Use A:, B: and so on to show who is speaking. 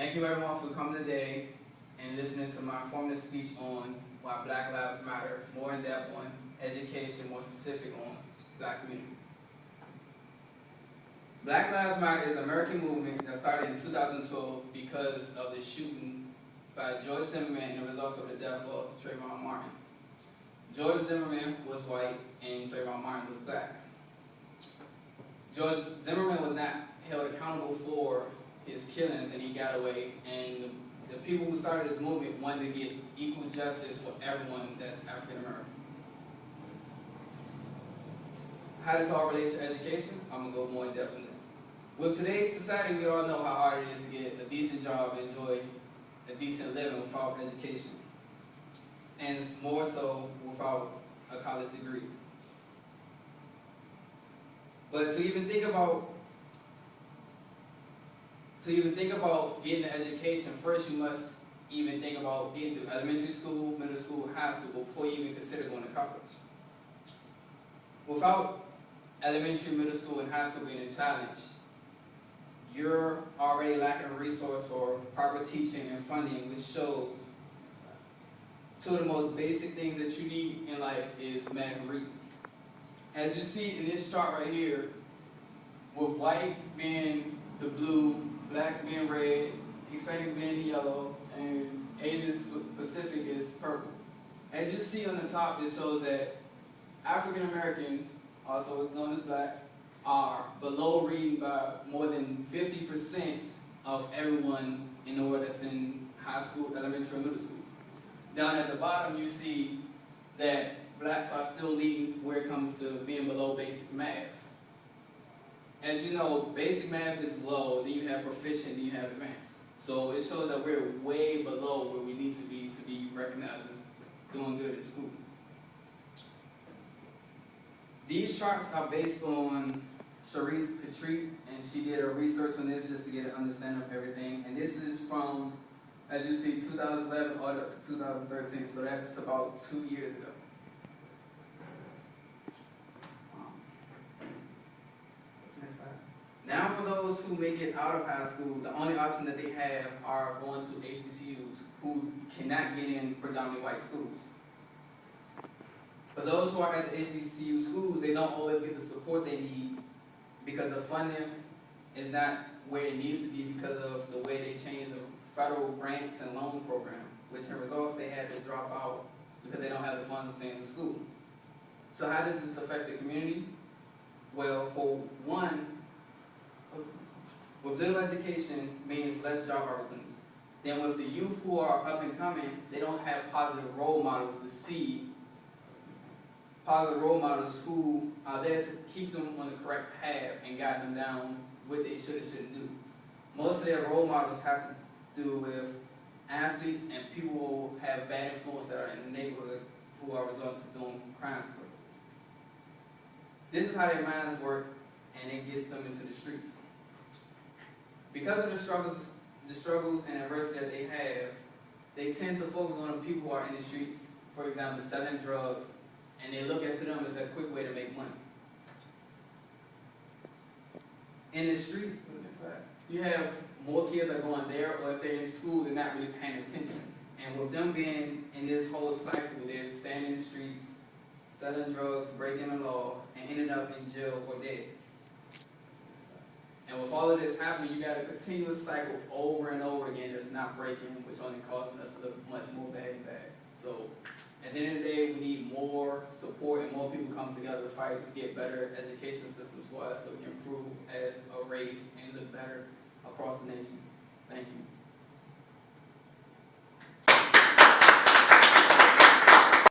A: Thank you everyone for coming today and listening to my informative speech on why Black Lives Matter, more in depth on education, more specific on Black community. Black Lives Matter is an American movement that started in 2012 because of the shooting by George Zimmerman and the results of the death of Trayvon Martin. George Zimmerman was white and Trayvon Martin was black. George Zimmerman was not held accountable for his killings and he got away, and the people who started this movement wanted to get equal justice for everyone that's African American. How does all relate to education? I'm going to go more in depth on that. With today's society, we all know how hard it is to get a decent job and enjoy a decent living without education, and it's more so without a college degree. But to even think about getting an education, first you must even think about getting through elementary school, middle school, high school before you even consider going to college. Without elementary, middle school, and high school being a challenge, you're already lacking a resource for proper teaching and funding, which shows two of the most basic things that you need in life is math and reading. As you see in this chart right here, with white being the blue, blacks being red, Hispanics being the yellow, and Asian Pacific is purple. As you see on the top, it shows that African Americans, also known as blacks, are below reading by more than 50% of everyone in the world that's in high school, elementary, and middle school. Down at the bottom, you see that blacks are still leading where it comes to being below basic math. As you know, basic math is low, then you have proficient, then you have advanced. So it shows that we're way below where we need to be recognized as doing good in school. These charts are based on Charisse Petrie, and she did her research on this just to get an understanding of everything. And this is from, as you see, 2011 all the way up to 2013, so that's about 2 years ago. Now for those who make it out of high school, the only option that they have are going to HBCUs who cannot get in predominantly white schools. For those who are at the HBCU schools, they don't always get the support they need because the funding is not where it needs to be because of the way they changed the federal grants and loan program, which in results they had to drop out because they don't have the funds to stay in school. So how does this affect the community? Well, for one, with little education means less job opportunities. Then with the youth who are up and coming, they don't have positive role models to see, positive role models who are there to keep them on the correct path and guide them down what they should and shouldn't do. Most of their role models have to do with athletes and people who have bad influence that are in the neighborhood who are results of doing crimes. This is how their minds work, and it gets them into the streets. Because of the struggles and adversity that they have, they tend to focus on the people who are in the streets, for example, selling drugs, and they look at them as a quick way to make money. In the streets, you have more kids that are going there, or if they're in school, they're not really paying attention. And with them being in this whole cycle, they're standing in the streets, selling drugs, breaking the law, and ending up in jail or dead. And with all of this happening, you got a continuous cycle over and over again that's not breaking, which only causes us to look much more bad and bad. So at the end of the day, we need more support and more people come together to fight to get better education systems for us so we can improve as a race and look better across the nation.